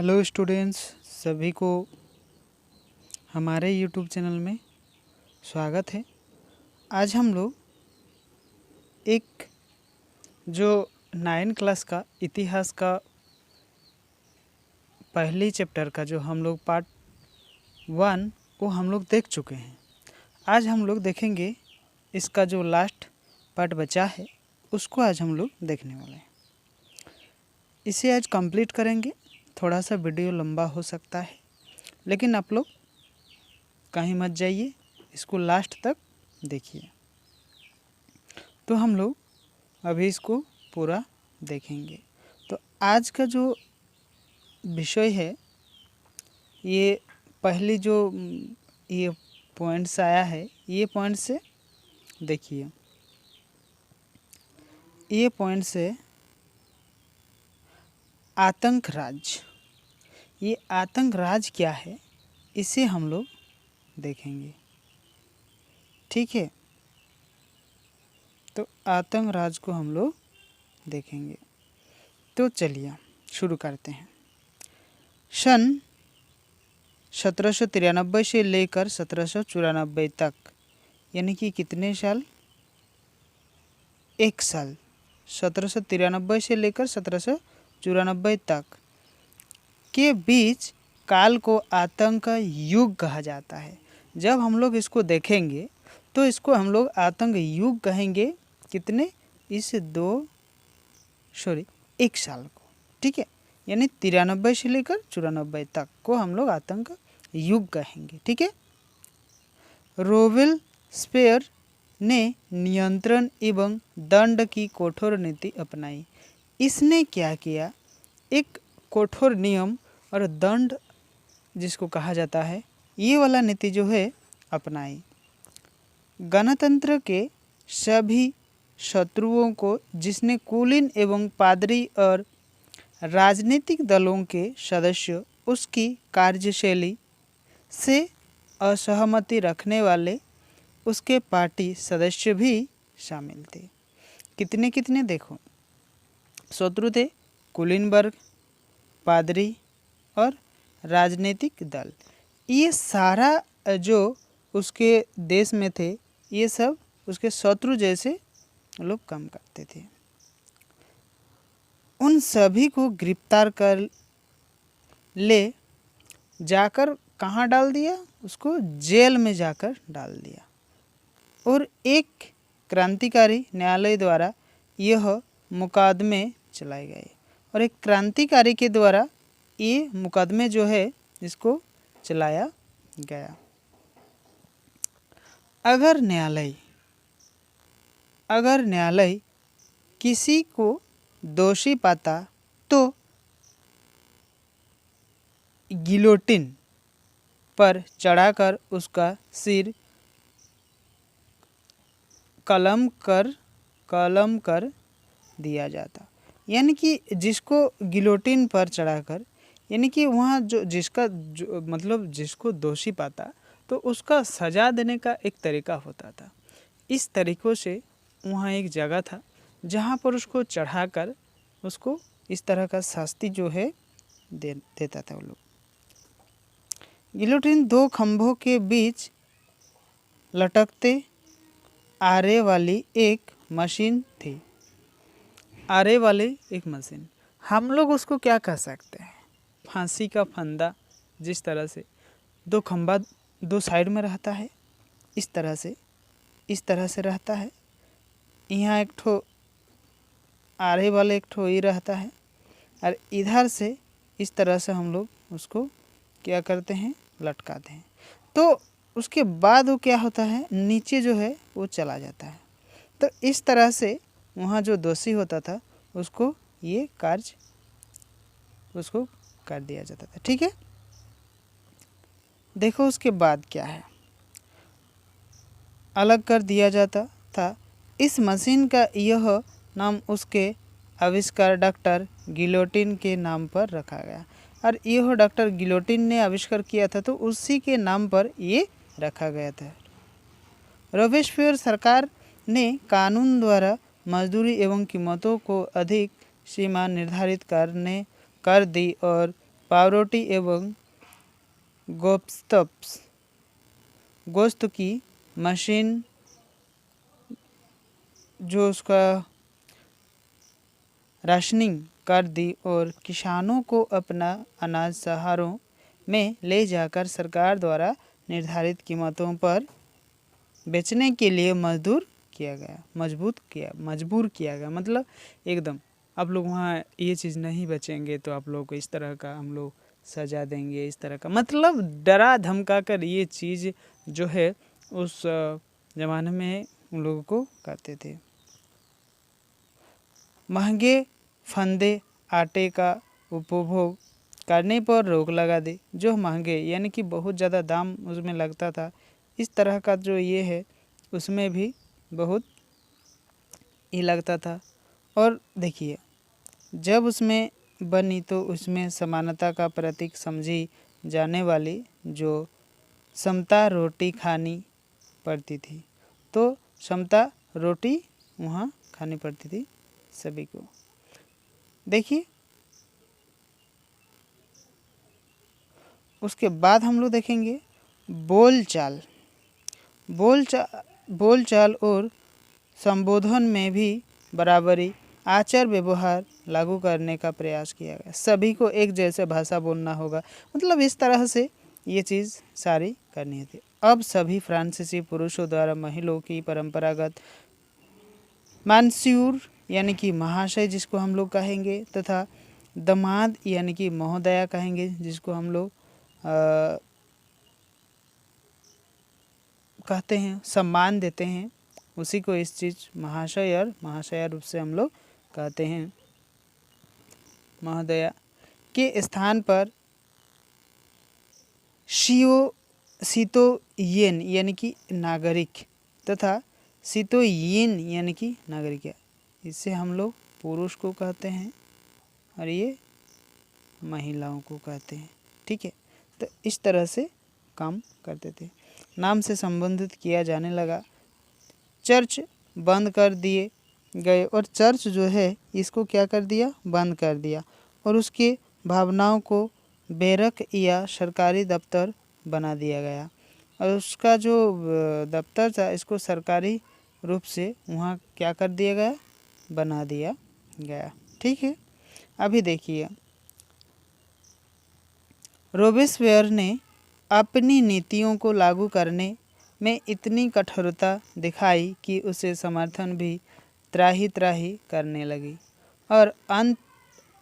Hello students, सभी को हमारे यूट्यूब चैनल में स्वागत है। आज हम लोग एक जो 9 क्लास का इतिहास का पहले चैप्टर का जो हम लोग पार्ट 1 को हम लोग देख चुके हैं। आज हम लोग देखेंगे इसका जो लास्ट पार्ट बचा है उसको आज हम लोग देखने वाले हैं। इसे आज कंप्लीट करेंगे। थोड़ा सा वीडियो लंबा हो सकता है, लेकिन आप लोग कहीं मत जाइए, इसको लास्ट तक देखिए। तो हम लोग अभी इसको पूरा देखेंगे। तो आज का जो विषय है, ये पहली जो ये पॉइंट्स आया है, ये पॉइंट से देखिए। ये पॉइंट से आतंक राज, ये आतंक राज क्या है इसे हम लोग देखेंगे। ठीक है, तो आतंक राज को हम लोग देखेंगे। तो चलिए शुरू करते हैं। सन 1793 से लेकर 1794 तक, यानी कि कितने साल? 1 साल। 1793 से लेकर 1794 तक के बीच काल को आतंक युग कहा जाता है। जब हम लोग इसको देखेंगे तो इसको हम लोग आतंक युग कहेंगे। कितने? इस 1 साल को। ठीक है, यानी 93 से लेकर 94 तक को हम लोग आतंक युग कहेंगे। ठीक है। रोबेस्पियर ने नियंत्रण एवं दंड की कठोर नीति अपनाई। इसने क्या किया? एक कठोर नियम और दंड जिसको कहा जाता है, ये वाला नीति जो है अपनाई। गणतंत्र के सभी शत्रुओं को, जिसने कुलीन एवं पादरी और राजनीतिक दलों के सदस्य उसकी कार्यशैली से असहमति रखने वाले उसके पार्टी सदस्य भी शामिल थे। कितने कितने देखो, शत्रु थे कुलीन वर्ग, पादरी और राजनीतिक दल। ये सारा जो उसके देश में थे, ये सब उसके शत्रु जैसे लोग काम करते थे। उन सभी को गिरफ्तार कर ले जाकर कहाँ डाल दिया? उसको जेल में जाकर डाल दिया। और एक क्रांतिकारी न्यायालय द्वारा यह मुकदमे चलाए गए, और एक क्रांतिकारी के द्वारा ये मुकदमे जो है इसको चलाया गया। अगर न्यायालय किसी को दोषी पाता तो गिलोटिन पर चढ़ाकर उसका सिर कलम कर दिया जाता। यानी कि जिसको गिलोटिन पर चढ़ाकर, यानी कि वहाँ जो जिसको दोषी पाता तो उसका सजा देने का एक तरीका होता था। इस तरीक़ों से वहाँ एक जगह था जहाँ पर उसको चढ़ाकर उसको इस तरह का शास्ति जो है देता था वो लोग। गिलोटिन 2 खंभों के बीच लटकते आरे वाली एक मशीन थी। आरे वाली एक मशीन, हम लोग उसको क्या कह सकते हैं? फांसी का फंदा। जिस तरह से 2 खंभा 2 साइड में रहता है, इस तरह से रहता है। यहाँ एक ठो आरे वाले एक ठो ये रहता है, और इधर से इस तरह से हम लोग उसको क्या करते हैं? लटकाते हैं। तो उसके बाद वो क्या होता है? नीचे जो है वो चला जाता है। तो इस तरह से वहाँ जो दोषी होता था उसको ये कार्य उसको कर दिया जाता था। ठीक है, देखो उसके बाद क्या है, अलग कर दिया जाता था। इस मशीन का यह नाम उसके आविष्कार डॉक्टर गिलोटिन के नाम पर रखा गया, और यह डॉक्टर गिलोटिन ने आविष्कार किया था तो उसी के नाम पर ये रखा गया था। रोबेस्पियर सरकार ने कानून द्वारा मजदूरी एवं कीमतों को अधिक सीमा निर्धारित कर दी, और पावरोटी एवं गोश्त की मशीन जो उसका राशनिंग कर दी और किसानों को अपना अनाज शहरों में ले जाकर सरकार द्वारा निर्धारित कीमतों पर बेचने के लिए मजबूर किया गया। मतलब एकदम आप लोग वहाँ ये चीज़ नहीं बेचेंगे तो आप लोग को इस तरह का हम लोग सजा देंगे, इस तरह का मतलब डरा धमका कर ये चीज़ जो है उस ज़माने में उन लोगों को करते थे। महंगे फंदे आटे का उपभोग करने पर रोक लगा दी। जो महंगे यानी कि बहुत ज़्यादा दाम उसमें लगता था, इस तरह का जो ये है उसमें भी बहुत ही लगता था। और देखिए जब उसमें बनी तो उसमें समानता का प्रतीक समझी जाने वाली जो समता रोटी खानी पड़ती थी, तो समता रोटी वहाँ खानी पड़ती थी सभी को। देखिए उसके बाद हम लोग देखेंगे बोलचाल और संबोधन में भी बराबरी आचार व्यवहार लागू करने का प्रयास किया गया। सभी को एक जैसे भाषा बोलना होगा, मतलब इस तरह से ये चीज़ सारी करनी थी। अब सभी फ्रांसीसी पुरुषों द्वारा महिलाओं की परंपरागत मानस्यूर यानी कि महाशय जिसको हम लोग कहेंगे, तथा दामाद यानी कि महोदया कहेंगे जिसको हम लोग कहते हैं, सम्मान देते हैं, उसी को इस चीज़ महाशय और महाशया रूप से हम लोग कहते हैं। महोदया के स्थान पर सितोयेन यानी कि नागरिक तथा सितोयेन यानी कि नागरिक, इससे हम लोग पुरुष को कहते हैं और ये महिलाओं को कहते हैं। ठीक है, तो इस तरह से काम करते थे। नाम से संबोधित किया जाने लगा। चर्च बंद कर दिए गए और चर्च जो है इसको क्या कर दिया, बंद कर दिया और उसके भावनाओं को बैरक या सरकारी दफ्तर बना दिया गया और उसका जो दफ्तर था इसको सरकारी रूप से वहाँ क्या कर दिया गया, बना दिया गया। ठीक है, अभी देखिए रोबेस्पियर ने अपनी नीतियों को लागू करने में इतनी कठोरता दिखाई कि उसे समर्थन भी त्राही त्राही करने लगी और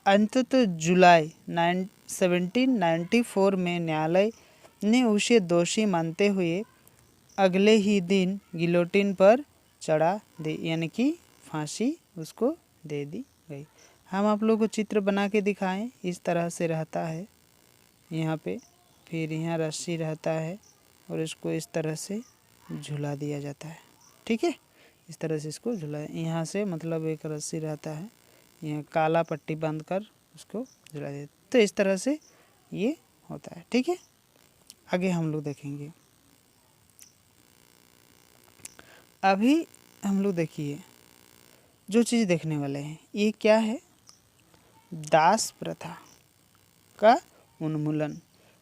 अंततः जुलाई 1794 में न्यायालय ने उसे दोषी मानते हुए अगले ही दिन गिलोटिन पर चढ़ा दी, यानी कि फांसी उसको दे दी गई। हम आप लोगों को चित्र बना के दिखाएं, इस तरह से रहता है यहाँ पे, फिर यहाँ रस्सी रहता है और इसको इस तरह से झुला दिया जाता है। ठीक है, इस तरह से इसको झुला, यहाँ से मतलब एक रस्सी रहता है, यहाँ काला पट्टी बांध कर उसको झुला दिया, तो इस तरह से ये होता है। ठीक है, आगे हम लोग देखेंगे। अभी हम लोग देखिए जो चीज़ देखने वाले हैं ये क्या है, दास प्रथा का उन्मूलन।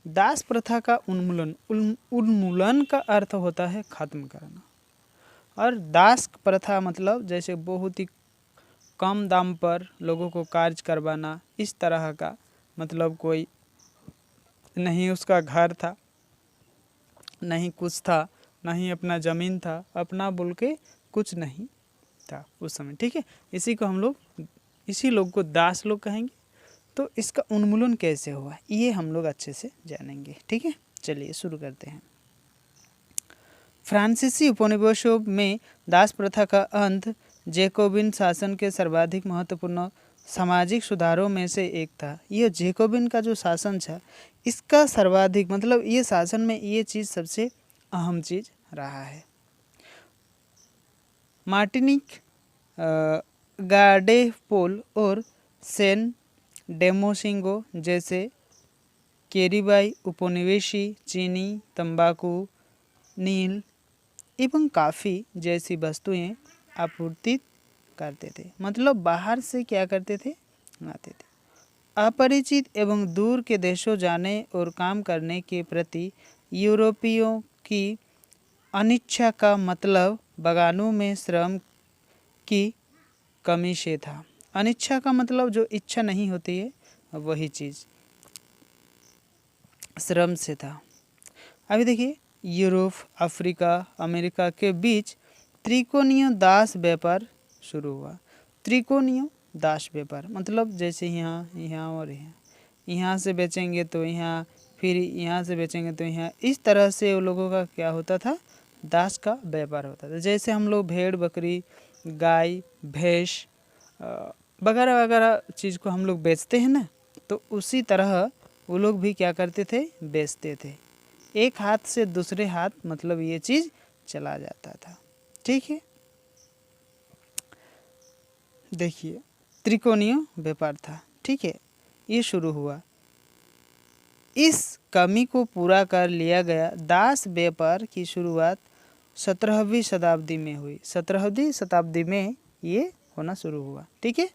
दास प्रथा का उन्मूलन का अर्थ होता है खत्म करना, और दास प्रथा मतलब जैसे बहुत ही कम दाम पर लोगों को कार्य करवाना, इस तरह का, मतलब कोई नहीं उसका घर था, नहीं कुछ था, नहीं अपना ज़मीन था, अपना बोल के कुछ नहीं था उस समय। ठीक है, इसी लोग को दास लोग कहेंगे। तो इसका उन्मूलन कैसे हुआ ये हम लोग अच्छे से जानेंगे। ठीक है, चलिए शुरू करते हैं। फ्रांसीसी उपनिवेशों में दास प्रथा का अंत जैकोबिन शासन के सर्वाधिक महत्वपूर्ण सामाजिक सुधारों में से एक था। यह जैकोबिन का जो शासन था इसका सर्वाधिक मतलब ये शासन में ये चीज़ सबसे अहम चीज़ रहा है। मार्टिनिक, गार्डेफोल और सेन डेमोसिंगो जैसे कैरिबाई उपनिवेशी चीनी, तंबाकू, नील एवं काफ़ी जैसी वस्तुएं आपूर्ति करते थे। मतलब बाहर से क्या करते थे, लाते थे। अपरिचित एवं दूर के देशों जाने और काम करने के प्रति यूरोपियों की अनिच्छा का मतलब बागानों में श्रम की कमी से था। अनिच्छा का मतलब जो इच्छा नहीं होती है वही चीज़ श्रम से था। अभी देखिए, यूरोप, अफ्रीका, अमेरिका के बीच त्रिकोणीय दास व्यापार शुरू हुआ। त्रिकोणीय दास व्यापार मतलब जैसे यहाँ, यहाँ और यहाँ, यहाँ से बेचेंगे तो यहाँ, फिर यहाँ से बेचेंगे तो यहाँ, इस तरह से वो लोगों का क्या होता था, दास का व्यापार होता था। जैसे हम लोग भेड़, बकरी, गाय, भैंस वगैरह वगैरह चीज़ को हम लोग बेचते हैं ना, तो उसी तरह वो लोग भी क्या करते थे, बेचते थे। एक हाथ से दूसरे हाथ मतलब ये चीज़ चला जाता था। ठीक है, देखिए त्रिकोणीय व्यापार था। ठीक है, ये शुरू हुआ। इस कमी को पूरा कर लिया गया। दास व्यापार की शुरुआत 17वीं शताब्दी में हुई। 17वीं शताब्दी में ये होना शुरू हुआ। ठीक है,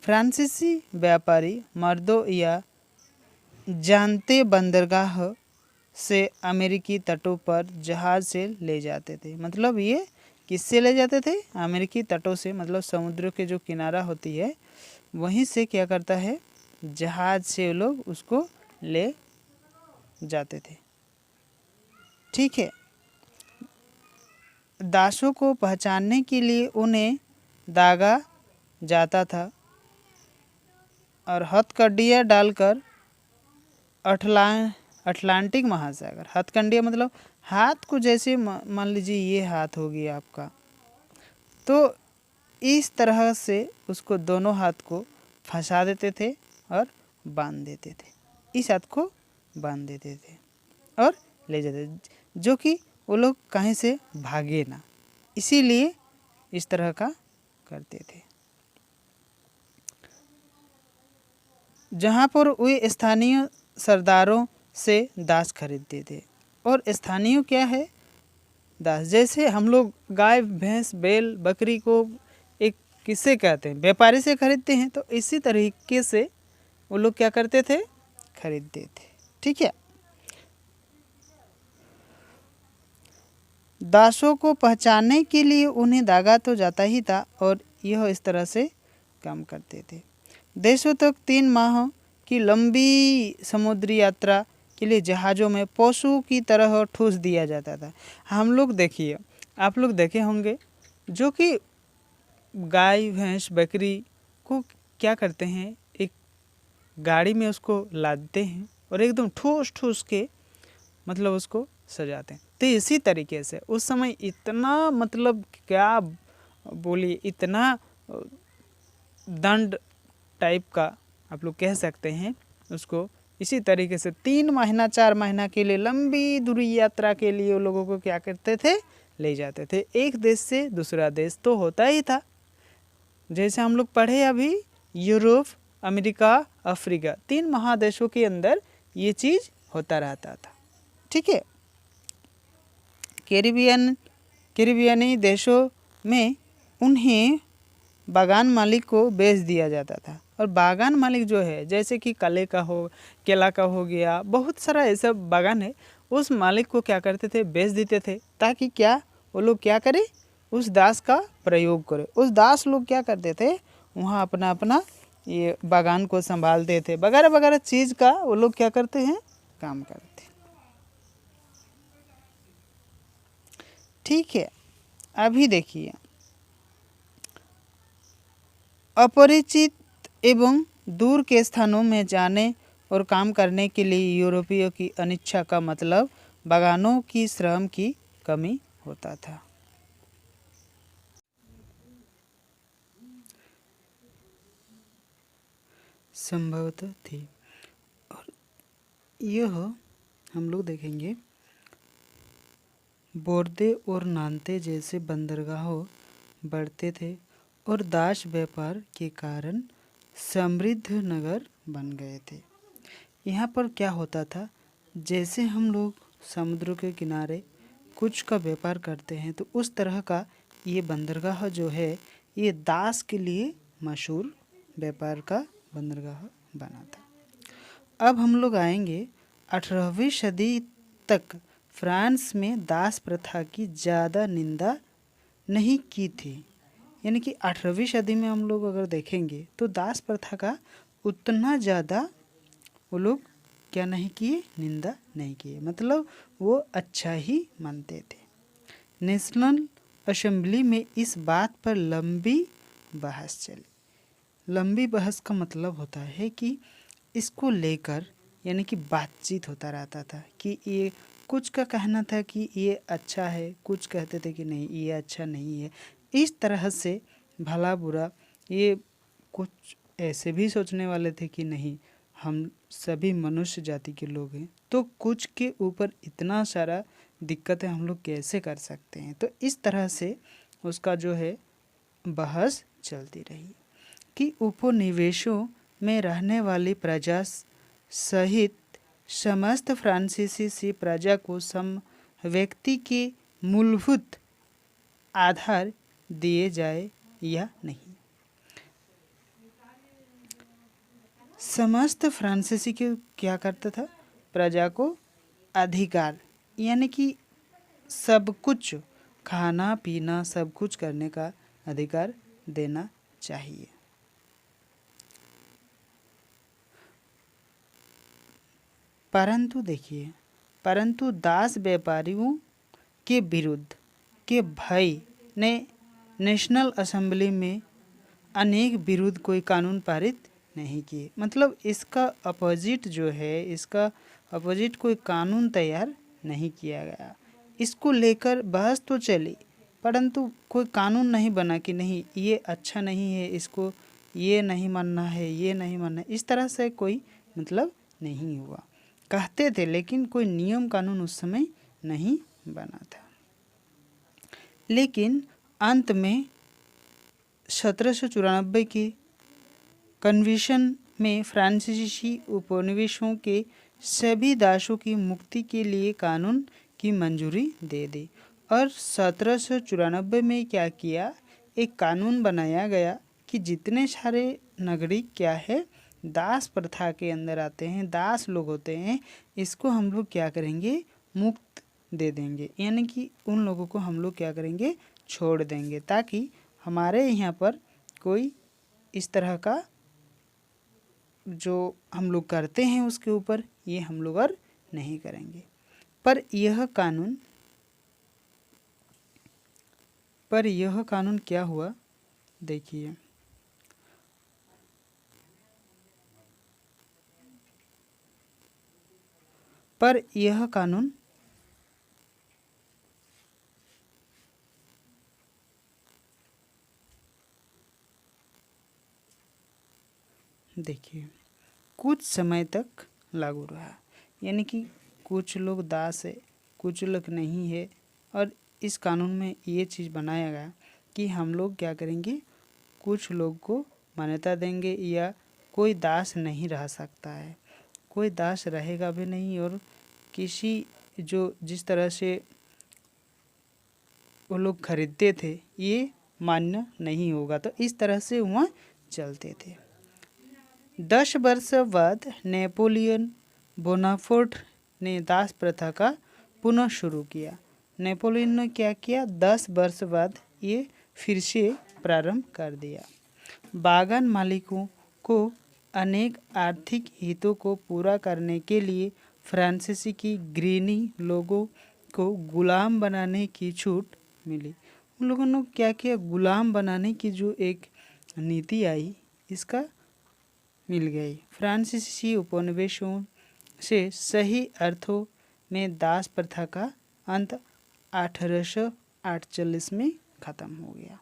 फ्रांसीसी व्यापारी मर्दों या जानते बंदरगाह से अमेरिकी तटों पर जहाज से ले जाते थे। मतलब ये किससे ले जाते थे, अमेरिकी तटों से, मतलब समुद्र के जो किनारा होती है वहीं से क्या करता है, जहाज से लोग उसको ले जाते थे। ठीक है, दासों को पहचानने के लिए उन्हें दागा जाता और हथकड़ियाँ डालकर अटलांटिक महासागर, हथकंडिया मतलब हाथ को, जैसे मान लीजिए ये हाथ हो गया आपका, तो इस तरह से उसको दोनों हाथ को फंसा देते थे और बांध देते थे। इस हाथ को बांध देते थे और ले जाते थे, जो कि वो लोग कहीं से भागे ना, इसीलिए इस तरह का करते थे। जहाँ पर वे स्थानीय सरदारों से दास खरीदते थे। और स्थानीय क्या है, दास। जैसे हम लोग गाय, भैंस, बैल, बकरी को एक किससे कहते हैं, व्यापारी से खरीदते हैं, तो इसी तरीके से वो लोग क्या करते थे, खरीदते थे। ठीक है, दासों को पहचानने के लिए उन्हें दागा तो जाता ही था और यह इस तरह से काम करते थे। देशों तक 3 माह की लंबी समुद्री यात्रा के लिए जहाज़ों में पशु की तरह ठूस दिया जाता था। हम लोग देखिए, आप लोग देखे होंगे, जो कि गाय, भैंस, बकरी को क्या करते हैं, एक गाड़ी में उसको लादते हैं और एकदम ठूस ठूस के मतलब उसको सजाते हैं। तो इसी तरीके से उस समय इतना, मतलब क्या बोलिए, इतना दंड टाइप का आप लोग कह सकते हैं उसको। इसी तरीके से 3 महीना 4 महीना के लिए लंबी दूरी यात्रा के लिए वो लोगों को क्या करते थे, ले जाते थे। एक देश से दूसरा देश तो होता ही था। जैसे हम लोग पढ़े अभी, यूरोप, अमेरिका, अफ्रीका, 3 महादेशों के अंदर ये चीज़ होता रहता था। ठीक है, कैरिबियनी देशों में उन्हें बागान मालिक को बेच दिया जाता था। और बागान मालिक जो है, जैसे कि केला का हो गया, बहुत सारा ऐसा बागान है, उस मालिक को क्या करते थे, बेच देते थे, ताकि क्या वो लोग क्या करें, उस दास का प्रयोग करें। उस दास लोग क्या करते थे, वहाँ अपना अपना ये बागान को संभालते थे, वगैरह वगैरह चीज़ का वो लोग क्या करते हैं, काम करते। ठीक है, अभी देखिए, अपरिचित एवं दूर के स्थानों में जाने और काम करने के लिए यूरोपियों की अनिच्छा का मतलब बागानों की श्रम की कमी होता था। संभवतः थी। और यह हम लोग देखेंगे, बोर्दे और नान्ते जैसे बंदरगाहों बढ़ते थे और दास व्यापार के कारण समृद्ध नगर बन गए थे। यहाँ पर क्या होता था, जैसे हम लोग समुद्र के किनारे कुछ का व्यापार करते हैं, तो उस तरह का ये बंदरगाह जो है, ये दास के लिए मशहूर व्यापार का बंदरगाह बना था। अब हम लोग आएंगे 18वीं सदी तक फ्रांस में दास प्रथा की ज़्यादा निंदा नहीं की थी। यानी कि 18वीं सदी में हम लोग अगर देखेंगे तो दास प्रथा का उतना ज़्यादा वो लोग क्या नहीं किए, निंदा नहीं किए, मतलब वो अच्छा ही मानते थे। नेशनल असेंबली में इस बात पर लंबी बहस चली। लंबी बहस का मतलब होता है कि इसको लेकर यानी कि बातचीत होता रहता था कि ये कुछ का कहना था कि ये अच्छा है, कुछ कहते थे कि नहीं ये अच्छा नहीं है। इस तरह से भला बुरा ये कुछ ऐसे भी सोचने वाले थे कि नहीं हम सभी मनुष्य जाति के लोग हैं, तो कुछ के ऊपर इतना सारा दिक्कतें हम लोग कैसे कर सकते हैं। तो इस तरह से उसका जो है बहस चलती रही कि उपनिवेशों में रहने वाली प्रजा सहित समस्त फ्रांसीसी प्रजा को सम व्यक्ति के मूलभूत आधार दिए जाए या नहीं। समस्त फ्रांसीसी के क्या करता था, प्रजा को अधिकार यानी कि सब कुछ खाना पीना सब कुछ करने का अधिकार देना चाहिए। परंतु दास व्यापारियों के विरुद्ध के भाई ने नेशनल असेंबली में अनेक विरुद्ध कोई कानून पारित नहीं किए। मतलब इसका अपोजिट जो है, इसका अपोजिट कोई कानून तैयार नहीं किया गया। इसको लेकर बहस तो चली परंतु कोई कानून नहीं बना कि नहीं ये अच्छा नहीं है, इसको ये नहीं मानना है, ये नहीं मानना है। इस तरह से कोई मतलब नहीं हुआ। कहते थे लेकिन कोई नियम कानून उस समय नहीं बना था। लेकिन अंत में 1794 के कन्वेंशन में फ्रांसीसी उपनिवेशों के सभी दासों की मुक्ति के लिए कानून की मंजूरी दे दी। और 1794 में क्या किया, एक कानून बनाया गया कि जितने सारे नागरिक क्या है दास प्रथा के अंदर आते हैं, दास लोग होते हैं, इसको हम लोग क्या करेंगे, मुक्त दे देंगे। यानी कि उन लोगों को हम लोग क्या करेंगे, छोड़ देंगे, ताकि हमारे यहाँ पर कोई इस तरह का जो हम लोग करते हैं उसके ऊपर ये हम लोग और नहीं करेंगे। पर यह कानून क्या हुआ, देखिए पर यह कानून देखिए कुछ समय तक लागू रहा। यानी कि कुछ लोग दास है, कुछ लोग नहीं है। और इस कानून में ये चीज़ बनाया गया कि हम लोग क्या करेंगे, कुछ लोग को मान्यता देंगे या कोई दास नहीं रह सकता है, कोई दास रहेगा भी नहीं। और किसी जो जिस तरह से वो लोग खरीदते थे ये मान्य नहीं होगा। तो इस तरह से वहाँ चलते थे। 10 वर्ष बाद नेपोलियन बोनापार्ट ने दास प्रथा का पुनः शुरू किया। नेपोलियन ने क्या किया, 10 वर्ष बाद ये फिर से प्रारंभ कर दिया। बागान मालिकों को अनेक आर्थिक हितों को पूरा करने के लिए फ्रांसीसी की ग्रीनी लोगों को गुलाम बनाने की छूट मिली। उन लोगों ने क्या किया, गुलाम बनाने की जो एक नीति आई इसका मिल गई। फ्रांसीसी उपनिवेशों से सही अर्थों में दास प्रथा का अंत 1848 में ख़त्म हो गया।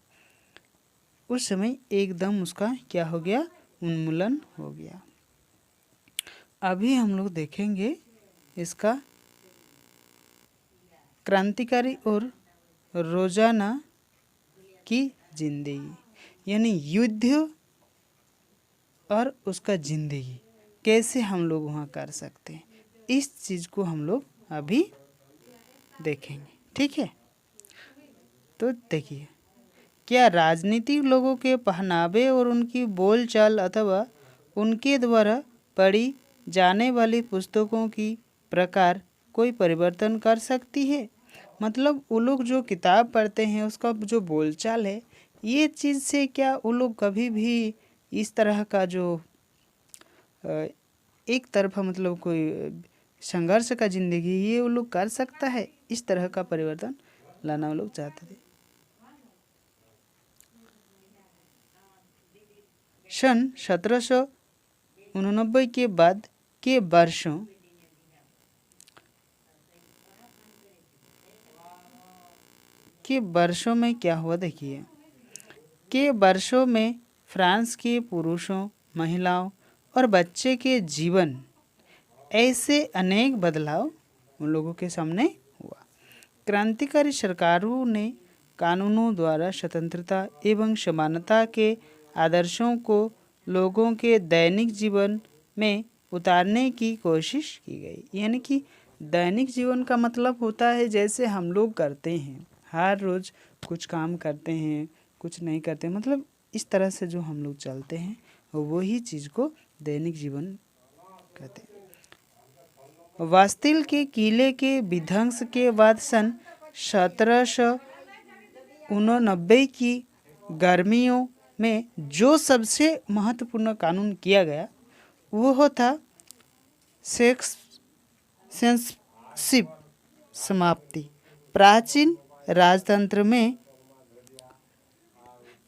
उस समय एकदम उसका क्या हो गया, उन्मूलन हो गया। अभी हम लोग देखेंगे इसका क्रांतिकारी और रोजाना की जिंदगी, यानी युद्ध और उसका ज़िंदगी कैसे हम लोग वहाँ कर सकते हैं, इस चीज़ को हम लोग अभी देखेंगे। ठीक है, तो देखिए क्या राजनीतिक लोगों के पहनावे और उनकी बोलचाल अथवा उनके द्वारा पढ़ी जाने वाली पुस्तकों की प्रकार कोई परिवर्तन कर सकती है। मतलब वो लोग जो किताब पढ़ते हैं उसका जो बोलचाल है, ये चीज़ से क्या वो लोग कभी भी इस तरह का जो अ, एक तरफा मतलब कोई संघर्ष का जिंदगी ये वो लोग कर सकता है? इस तरह का परिवर्तन लाना वो लोग चाहते थे। सन 1789 के बाद के वर्षों में क्या हुआ देखिए, के वर्षों में फ्रांस के पुरुषों, महिलाओं और बच्चे के जीवन ऐसे अनेक बदलाव उन लोगों के सामने हुआ। क्रांतिकारी सरकारों ने कानूनों द्वारा स्वतंत्रता एवं समानता के आदर्शों को लोगों के दैनिक जीवन में उतारने की कोशिश की गई। यानी कि दैनिक जीवन का मतलब होता है जैसे हम लोग करते हैं, हर रोज़ कुछ काम करते हैं, कुछ नहीं करते, मतलब इस तरह से जो हम लोग चलते हैं वही चीज़ को दैनिक जीवन कहते हैं। वास्तिल के किले के विध्वंस के बाद सन 1789 की गर्मियों में जो सबसे महत्वपूर्ण कानून किया गया वो था सेंसरशिप समाप्ति। प्राचीन राजतंत्र में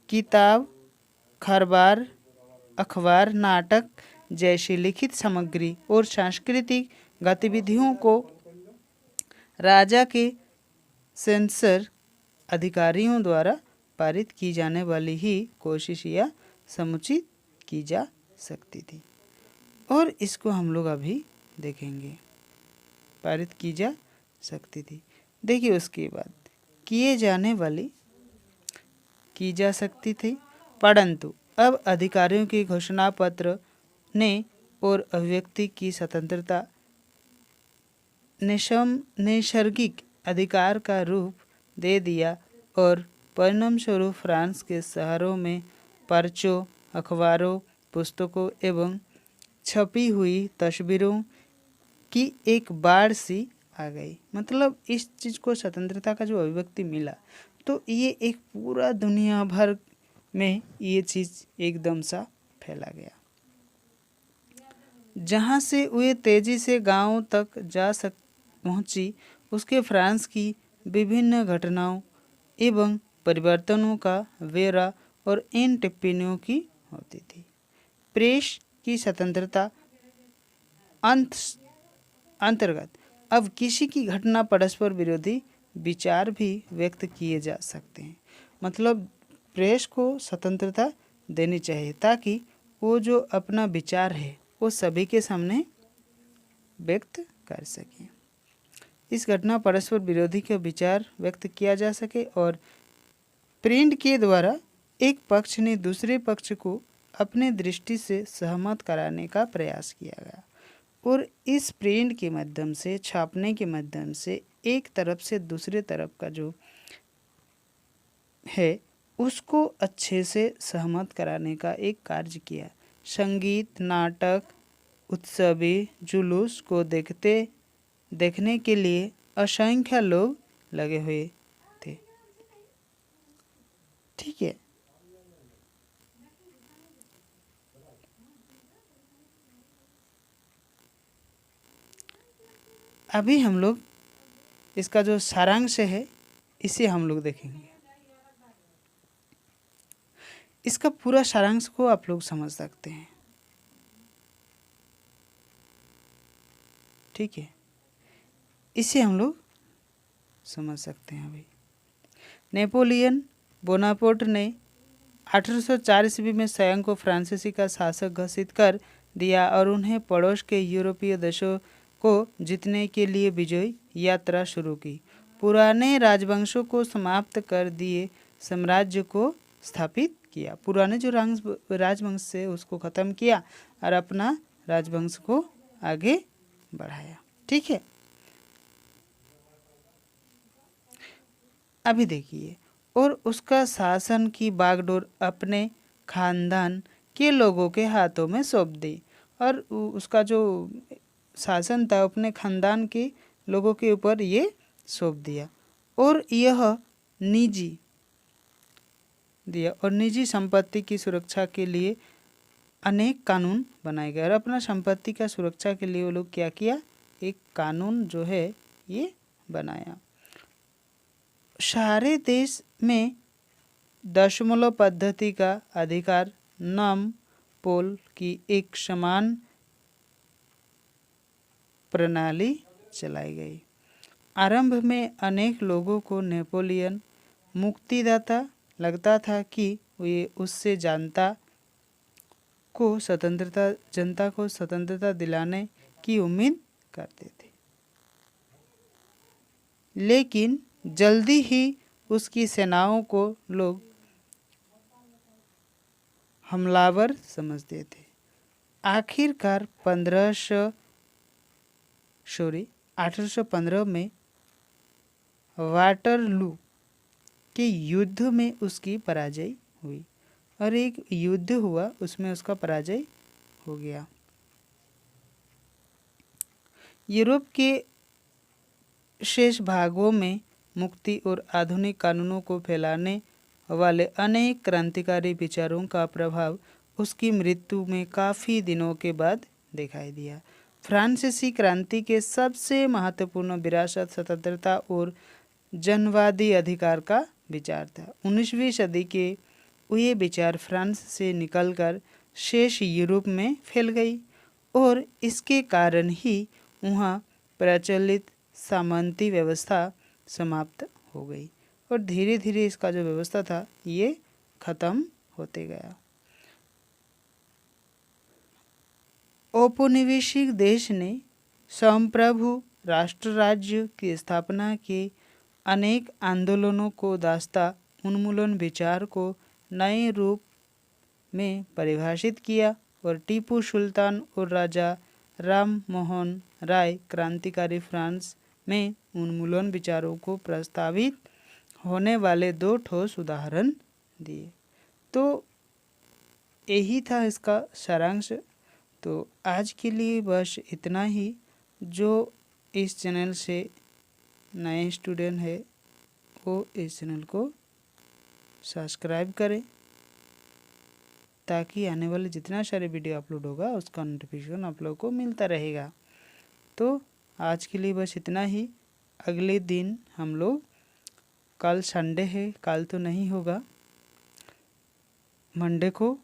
किताब, अखबार, नाटक जैसी लिखित सामग्री और सांस्कृतिक गतिविधियों को राजा के सेंसर अधिकारियों द्वारा पारित की जाने वाली ही कोशिश या समुचित की जा सकती थी, और इसको हम लोग अभी देखेंगे। पारित की जा सकती थी। देखिए उसके बाद की जा सकती थी, परंतु अब अधिकारियों की घोषणा पत्र ने और अभिव्यक्ति की स्वतंत्रता नैसर्गिक अधिकार का रूप दे दिया और परिणाम स्वरूप फ्रांस के शहरों में पर्चों, अखबारों, पुस्तकों एवं छपी हुई तस्वीरों की एक बाढ़ सी आ गई। मतलब इस चीज़ को स्वतंत्रता का जो अभिव्यक्ति मिला तो ये एक पूरा दुनिया भर में ये चीज़ एकदम सा फैला गया, जहाँ से वे तेज़ी से गांव तक पहुँची। उसके फ्रांस की विभिन्न घटनाओं एवं परिवर्तनों का ब्यौरा और इन टिप्पणियों की होती थी। प्रेस की स्वतंत्रता अंतर्गत अब किसी की घटना परस्पर विरोधी विचार भी व्यक्त किए जा सकते हैं। मतलब प्रेस को स्वतंत्रता देनी चाहिए ताकि वो जो अपना विचार है वो सभी के सामने व्यक्त कर सके। इस घटना परस्पर विरोधी के विचार व्यक्त किया जा सके और प्रिंट के द्वारा एक पक्ष ने दूसरे पक्ष को अपने दृष्टि से सहमत कराने का प्रयास किया गया, और इस प्रिंट के माध्यम से, छापने के माध्यम से एक तरफ से दूसरे तरफ का जो है उसको अच्छे से सहमत कराने का एक कार्य किया। संगीत, नाटक, उत्सवी जुलूस को देखने के लिए असंख्य लोग लगे हुए थे। ठीक है, अभी हम लोग इसका जो सारांश है इसे हम लोग देखेंगे। इसका पूरा सारांश को आप लोग समझ सकते हैं। ठीक है, इसे हम लोग समझ सकते हैं। अभी नेपोलियन बोनापार्ट ने 1804 ईस्वी में स्वयं को फ्रांसीसी का शासक घोषित कर दिया और उन्हें पड़ोस के यूरोपीय देशों को जीतने के लिए विजय यात्रा शुरू की। पुराने राजवंशों को समाप्त कर दिए साम्राज्य को स्थापित किया। पुराने जो राजवंश से उसको ख़त्म किया और अपना राजवंश को आगे बढ़ाया। ठीक है, अभी देखिए, और उसका शासन की बागडोर अपने खानदान के लोगों के हाथों में सौंप दी और उसका जो शासन था अपने खानदान के लोगों के ऊपर ये सौंप दिया और यह निजी दिया और निजी संपत्ति की सुरक्षा के लिए अनेक कानून बनाए गए और अपना संपत्ति का सुरक्षा के लिए वो लोग क्या किया, एक कानून जो है ये बनाया। सारे देश में दशमलव पद्धति का अधिकार नाम पोल की एक समान प्रणाली चलाई गई। आरंभ में अनेक लोगों को नेपोलियन मुक्तिदाता लगता था कि वे उससे जनता को स्वतंत्रता दिलाने की उम्मीद करते थे, लेकिन जल्दी ही उसकी सेनाओं को लोग हमलावर समझते थे। आखिरकार 1815 में वाटरलू के युद्ध में उसकी पराजय हुई और एक युद्ध हुआ उसमें उसका पराजय हो गया। यूरोप के शेष भागों में मुक्ति और आधुनिक कानूनों को फैलाने वाले अनेक क्रांतिकारी विचारों का प्रभाव उसकी मृत्यु में काफ़ी दिनों के बाद दिखाई दिया। फ्रांसीसी क्रांति के सबसे महत्वपूर्ण विरासत स्वतंत्रता और जनवादी अधिकार का विचार था। 19वीं सदी के ये विचार फ्रांस से निकलकर शेष यूरोप में फैल गई और इसके कारण ही वहाँ प्रचलित सामंती व्यवस्था समाप्त हो गई और धीरे धीरे इसका जो व्यवस्था था ये खत्म होते गया। औपनिवेशिक देश ने संप्रभु राष्ट्र राज्य की स्थापना के अनेक आंदोलनों को दास्ता उन्मूलन विचार को नए रूप में परिभाषित किया और टीपू सुल्तान और राजा राम मोहन राय क्रांतिकारी फ्रांस में उन्मूलन विचारों को प्रस्तावित होने वाले दो ठोस उदाहरण दिए। तो यही था इसका सारांश। तो आज के लिए बस इतना ही। जो इस चैनल से नए स्टूडेंट है वो इस चैनल को सब्सक्राइब करें ताकि आने वाले जितना सारे वीडियो अपलोड होगा उसका नोटिफिकेशन आप लोगों को मिलता रहेगा। तो आज के लिए बस इतना ही। अगले दिन हम लोग, कल संडे है, कल तो नहीं होगा, मंडे को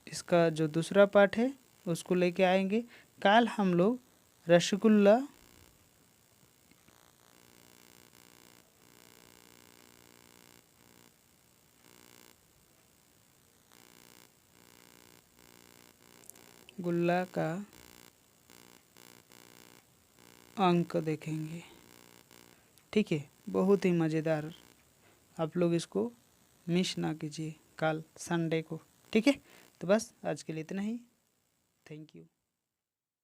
इसका जो दूसरा पार्ट है उसको लेके आएंगे। कल हम लोग रसगुल्ला का अंक देखेंगे। ठीक है, बहुत ही मज़ेदार। आप लोग इसको मिस ना कीजिए कल संडे को। ठीक है, तो बस आज के लिए इतना ही। Thank you.